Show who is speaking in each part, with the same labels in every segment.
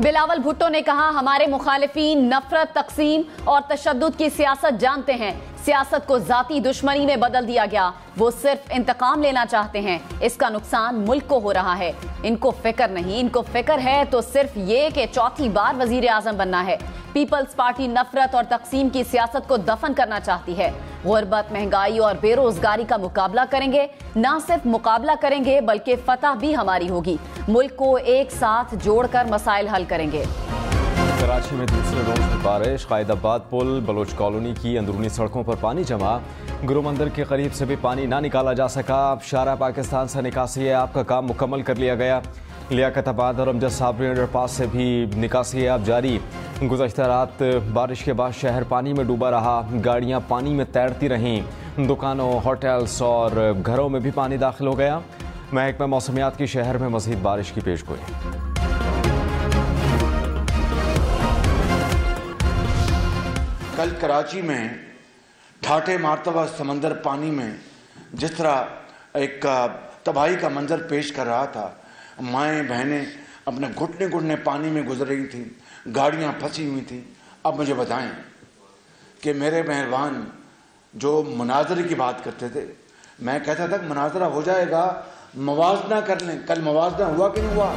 Speaker 1: बिलावल भुट्टो ने कहा, हमारे मुखालिफिन नफरत, तकसीम और तशद्दुद की सियासत जानते हैं। सियासत को जाती दुश्मनी में बदल दिया गया। वो सिर्फ इंतकाम लेना चाहते हैं। इसका नुकसान मुल्क को हो रहा है। इनको फिक्र नहीं, इनको फिक्र है तो सिर्फ ये कि चौथी बार वजीर आजम बनना है। पीपल्स पार्टी नफरत और तकसीम की सियासत को दफन करना चाहती है। गुर्बत, महंगाई और बेरोजगारी का मुकाबला करेंगे। ना सिर्फ मुकाबला करेंगे बल्कि फतह भी हमारी होगी। मुल्क को एक साथ जोड़कर मसाइल हल करेंगे।
Speaker 2: कराची में दूसरे रोज भी बारिश। कायदाबाद पुल, बलोच कॉलोनी की अंदरूनी सड़कों पर पानी जमा। गुरु मंदिर के करीब से भी पानी ना निकाला जा सका। अब शारा पाकिस्तान से निकासी है, आपका काम मुकम्मल कर लिया गया। लियाकताबाद और अमजद साबरी अंडरपास से भी निकासी है अब जारी। गुज़श्ता रात बारिश के बाद शहर पानी में डूबा रहा। गाड़ियां पानी में तैरती रहीं। दुकानों, होटल्स और घरों में भी पानी दाखिल हो गया। महकमा मौसमियात की शहर में मज़ीद बारिश की पेशगोई।
Speaker 3: कल कराची में ठाटे मारता हुआ समंदर पानी में जिस तरह एक तबाही का मंजर पेश कर रहा था, माएँ बहनें अपने घुटने घुटने पानी में गुजर रही थी, गाड़ियां फंसी हुई थी। अब मुझे बताएं कि मेरे मेहरबान जो मुनाजरे की बात करते थे, मैं कहता था मुनाजरा हो जाएगा, मवाजना कर लें। कल मवाजना हुआ कि नहीं हुआ?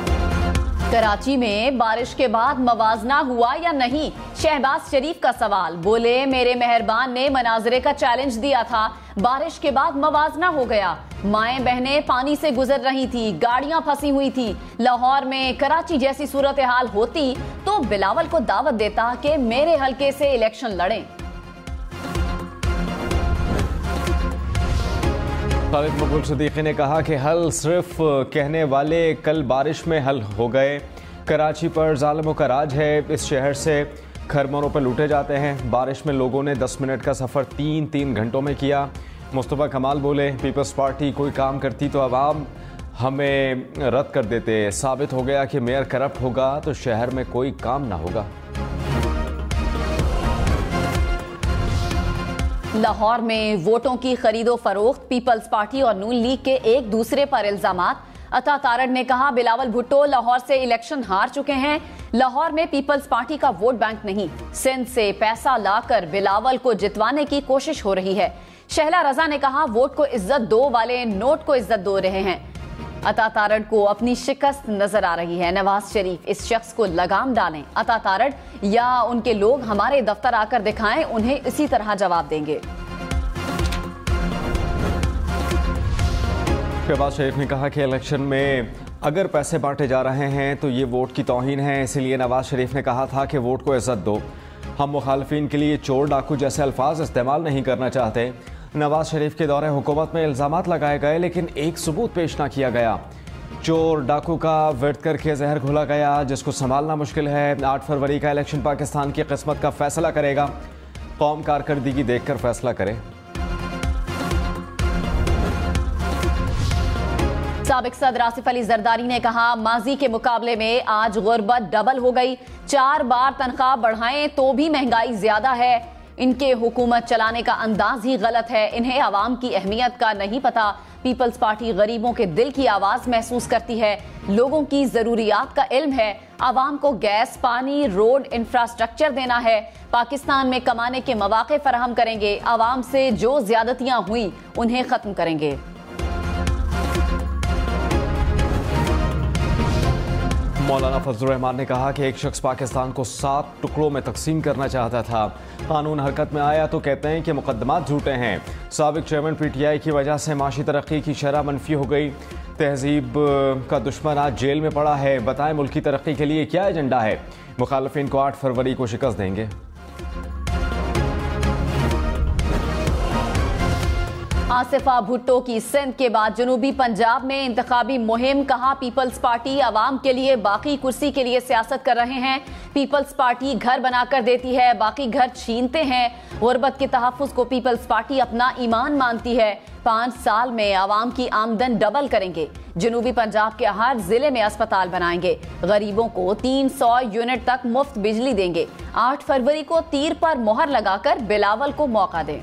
Speaker 1: कराची में बारिश के बाद मवाजना हुआ या नहीं, शहबाज शरीफ का सवाल। बोले, मेरे मेहरबान ने मनाजरे का चैलेंज दिया था, बारिश के बाद मवाजना हो गया। माएं बहनें पानी से गुजर रही थी, गाड़ियां फंसी हुई थी। लाहौर में कराची जैसी सूरत हाल होती तो बिलावल को दावत देता कि मेरे हलके से इलेक्शन लड़ें।
Speaker 2: खालिद मकबूल सिद्दीकी ने कहा कि हल सिर्फ कहने वाले कल बारिश में हल हो गए। कराची पर जालिमों का राज है। इस शहर से खरमनों पर लूटे जाते हैं। बारिश में लोगों ने 10 मिनट का सफ़र 3 घंटों में किया। मुस्तफ़ा कमाल बोले, पीपल्स पार्टी कोई काम करती तो अवाम हमें रद्द कर देते। साबित हो गया कि मेयर करप्ट होगा तो शहर में कोई काम ना होगा।
Speaker 1: लाहौर में वोटों की खरीदो फरोख्त, पीपल्स पार्टी और नून लीग के एक दूसरे पर इल्जामात। अता तारड़ ने कहा, बिलावल भुट्टो लाहौर से इलेक्शन हार चुके हैं। लाहौर में पीपल्स पार्टी का वोट बैंक नहीं, सिंध से पैसा लाकर बिलावल को जितवाने की कोशिश हो रही है। शहला रजा ने कहा, वोट को इज्जत दो वाले नोट को इज्जत दो रहे हैं। अता तारड़ को अपनी शिकस्त नजर आ रही है। नवाज शरीफ इस शख्स को लगाम डालें। अता तारड़ या उनके लोग हमारे दफ्तर आकर दिखाएं, उन्हें इसी तरह जवाब देंगे।
Speaker 2: शहबाज शरीफ ने कहा कि इलेक्शन में अगर पैसे बांटे जा रहे हैं तो ये वोट की तौहीन है। इसीलिए नवाज शरीफ ने कहा था कि वोट को इज्जत दो। हम मुखालफिन के लिए चोर डाकू जैसे अल्फाज इस्तेमाल नहीं करना चाहते। नवाज शरीफ के दौरे हुकूमत में इल्जामात लगाए गए लेकिन एक सबूत पेश ना किया गया। चोर डाकू का वर्द करके जहर घोला गया जिसको संभालना मुश्किल है। 8 फरवरी का इलेक्शन पाकिस्तान की किस्मत का फैसला करेगा। कौम कारकर्दगी देखकर फैसला करे।
Speaker 1: साबिक सदर आसिफ अली जरदारी ने कहा, माजी के मुकाबले में आज गुर्बत डबल हो गई। 4 बार तनख्वाह बढ़ाएं तो भी महंगाई ज्यादा है। इनके हुकूमत चलाने का अंदाज ही गलत है। इन्हें आवाम की अहमियत का नहीं पता। पीपल्स पार्टी गरीबों के दिल की आवाज महसूस करती है। लोगों की जरूरियात का इल्म है। आवाम को गैस, पानी, रोड, इंफ्रास्ट्रक्चर देना है। पाकिस्तान में कमाने के मौके फराहम करेंगे। आवाम से जो ज्यादतियां हुई उन्हें खत्म करेंगे।
Speaker 2: मौलाना फजलुर रहमान ने कहा कि एक शख्स पाकिस्तान को 7 टुकड़ों में तकसीम करना चाहता था। कानून हरकत में आया तो कहते हैं कि मुकदमात झूठे हैं। साबिक चेयरमैन PTI की वजह से माशी तरक्की की शरह मनफी हो गई। तहजीब का दुश्मन आज जेल में पड़ा है। बताएं मुल्क की तरक्की के लिए क्या एजेंडा है। मुखालफिन को 8 फरवरी को शिकस्त देंगे।
Speaker 1: आसिफा भुट्टो की सिंध के बाद जनूबी पंजाब में इंतखाबी मुहिम। कहा, पीपल्स पार्टी आवाम के लिए बाकी कुर्सी के लिए सियासत कर रहे हैं। पीपल्स पार्टी घर बनाकर देती है, बाकी घर छीनते हैं। गुर्बत के तहफ़्फ़ुज़ को पीपल्स पार्टी अपना ईमान मानती है। 5 साल में आवाम की आमदन डबल करेंगे। जनूबी पंजाब के हर जिले में अस्पताल बनाएंगे। गरीबों को 300 यूनिट तक मुफ्त बिजली देंगे। 8 फरवरी को तीर पर मोहर लगाकर बिलावल को मौका दें।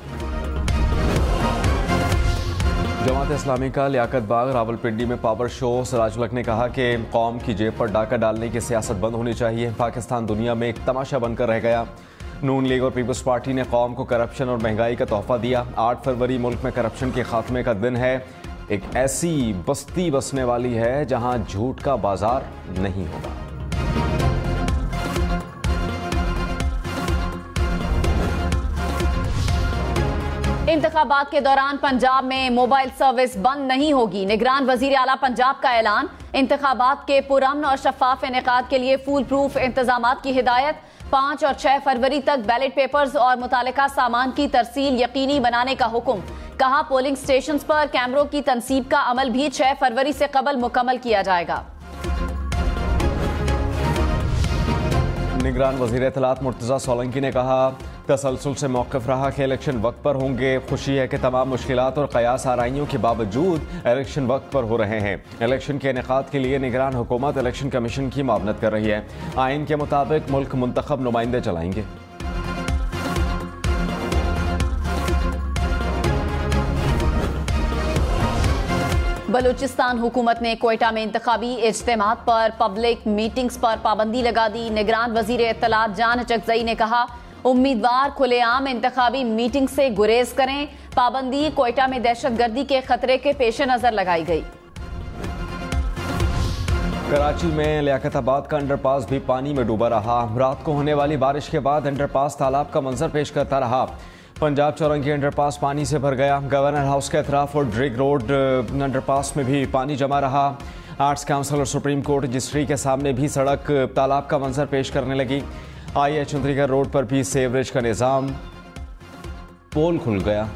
Speaker 2: जमात इस्लामी का लियाकत बाग रावलपिंडी में पावर शो। सिराजुल ने कहा कि कौम की जेब पर डाका डालने की सियासत बंद होनी चाहिए। पाकिस्तान दुनिया में एक तमाशा बनकर रह गया। नून लीग और पीपल्स पार्टी ने कौम को करप्शन और महंगाई का तोहफा दिया। 8 फरवरी मुल्क में करप्शन के खात्मे का दिन है। एक ऐसी बस्ती बसने वाली है जहां झूठ का बाजार नहीं होगा।
Speaker 1: इंतखाबात के दौरान पंजाब में मोबाइल सर्विस बंद नहीं होगी। निगरान वजीर आला पंजाब का ऐलान। इंतखाबात के पुरअमन और शफाफ इनेकाद के लिए फूल प्रूफ इंतजामात की हिदायत। 5 और 6 फरवरी तक बैलेट पेपर्स और मुतालिका सामान की तरसील यकीनी बनाने का हुक्म। कहा पोलिंग स्टेशन पर कैमरों की तनसीब का अमल भी 6 फरवरी से कबल मुकम्मल किया जाएगा।
Speaker 2: निगरान वजीर इत्तलात मुर्तजा सोलंकी ने कहा तसलसल से मौक़िफ़ रहा कि इलेक्शन वक्त पर होंगे। खुशी है कि तमाम मुश्किलात और कयास आराइयों के बावजूद इलेक्शन वक्त पर हो रहे हैं। इलेक्शन के इनेकाद के लिए निगरान हुकूमत इलेक्शन कमीशन की मुआवनत कर रही है। आइन के मुताबिक मुल्क मुंतखब नुमाइंदे चलाएंगे।
Speaker 1: बलूचिस्तान हुकूमत ने कोयटा में इंतखाबी इज्तिमात पर पब्लिक मीटिंग्स पर पाबंदी लगा दी। निगरान वजीर इत्तलात जान चकजई ने कहा उम्मीदवार खुलेआम इंतखाबी मीटिंग से गुरेज करें। पाबंदी कोयटा में दहशतगर्दी के खतरे के पेश नजर लगाई गई।
Speaker 2: कराची में लियाकताबाद का अंडरपास भी पानी में डूबा रहा। रात को होने वाली बारिश के बाद अंडरपास तालाब का मंजर पेश करता रहा। पंजाब चौरंगी अंडरपास पानी से भर गया। गवर्नर हाउस के अतराफ और ड्रिग रोड अंडरपास में भी पानी जमा रहा। आर्ट्स काउंसिल और सुप्रीम कोर्ट रजिस्ट्री के सामने भी सड़क तालाब का मंजर पेश करने लगी। IH चंद्रीगढ़ रोड पर भी सेवरेज का निज़ाम। पोल खुल गया।